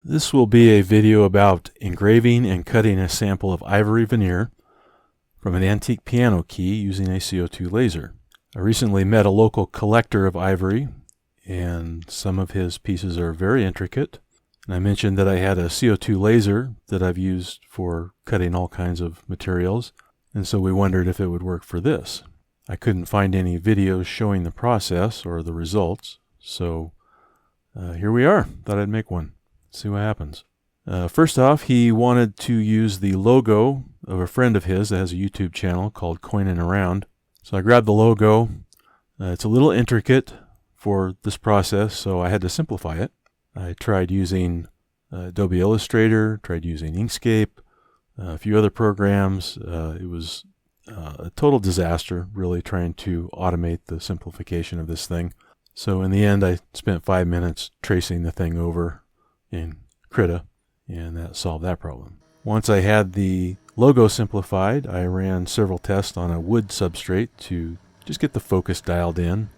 This will be a video about engraving and cutting a sample of ivory veneer from an antique piano key using a CO2 laser. I recently met a local collector of ivory, and some of his pieces are very intricate. And I mentioned that I had a CO2 laser that I've used for cutting all kinds of materials, and so we wondered if it would work for this. I couldn't find any videos showing the process or the results, so here we are. Thought I'd make one. See what happens. First off, he wanted to use the logo of a friend of his that has a YouTube channel called Coinin' Around. So I grabbed the logo. It's a little intricate for this process, so I had to simplify it. I tried using Adobe Illustrator, tried using Inkscape, a few other programs. It was a total disaster, really trying to automate the simplification of this thing. So in the end, I spent 5 minutes tracing the thing over in Krita, and that solved that problem. Once I had the logo simplified, I ran several tests on a wood substrate to just get the focus dialed in,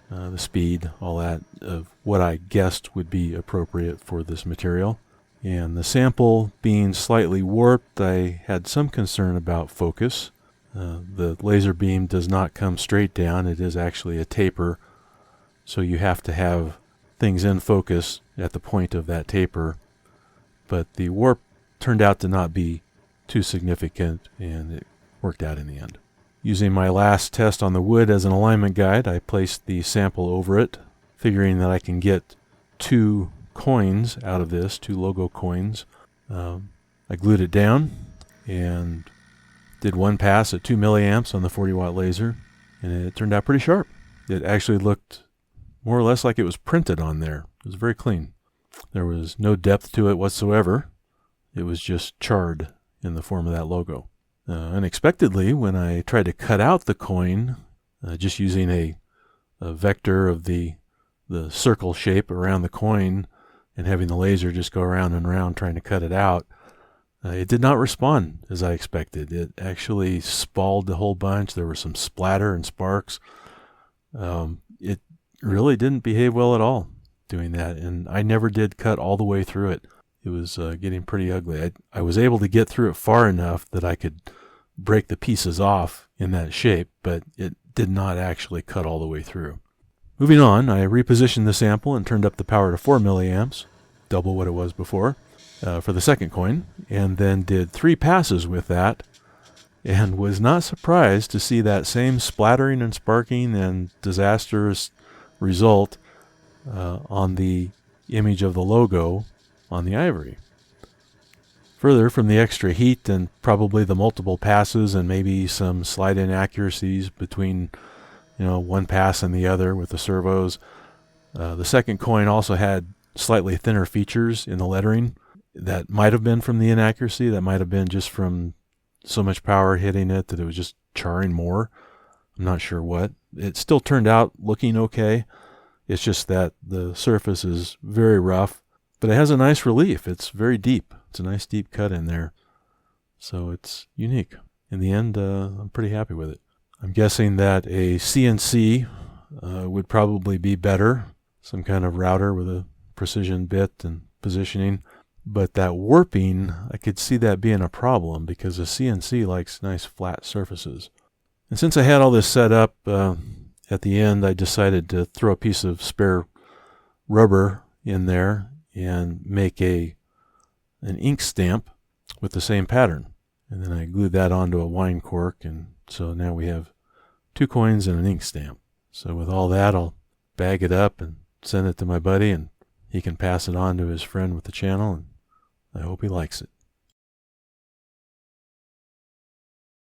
the speed, all that, of what I guessed would be appropriate for this material. And the sample being slightly warped, I had some concern about focus. The laser beam does not come straight down, it is actually a taper, so you have to have things in focus at the point of that taper, but the warp turned out to not be too significant, and it worked out in the end. Using my last test on the wood as an alignment guide, I placed the sample over it, figuring that I can get 2 coins out of this, 2 logo coins. I glued it down and did one pass at 2 milliamps on the 40-watt laser, and it turned out pretty sharp. It actually looked more or less like it was printed on there. It was very clean. There was no depth to it whatsoever. It was just charred in the form of that logo. Unexpectedly, when I tried to cut out the coin, just using a vector of the circle shape around the coin and having the laser just go around and around trying to cut it out, it did not respond as I expected. It actually spalled a whole bunch. There was some splatter and sparks. It really didn't behave well at all doing that, and I never did cut all the way through it. It was getting pretty ugly. I was able to get through it far enough that I could break the pieces off in that shape, but it did not actually cut all the way through. Moving on, I repositioned the sample and turned up the power to 4 milliamps, double what it was before, for the second coin, and then did 3 passes with that, and was not surprised to see that same splattering and sparking and disastrous result on the image of the logo on the ivory. Further, from the extra heat and probably the multiple passes and maybe some slight inaccuracies between one pass and the other with the servos, the second coin also had slightly thinner features in the lettering. That might have been from the inaccuracy, that might have been just from so much power hitting it that it was just charring more. I'm not sure what. It still turned out looking okay. It's just that the surface is very rough, but it has a nice relief. It's very deep. It's a nice deep cut in there. So it's unique. In the end, I'm pretty happy with it. I'm guessing that a CNC would probably be better, some kind of router with a precision bit and positioning. But that warping, I could see that being a problem because a CNC likes nice flat surfaces. And since I had all this set up, at the end I decided to throw a piece of spare rubber in there and make an ink stamp with the same pattern. And then I glued that onto a wine cork, and so now we have 2 coins and an ink stamp. So with all that, I'll bag it up and send it to my buddy, and he can pass it on to his friend with the channel, and I hope he likes it.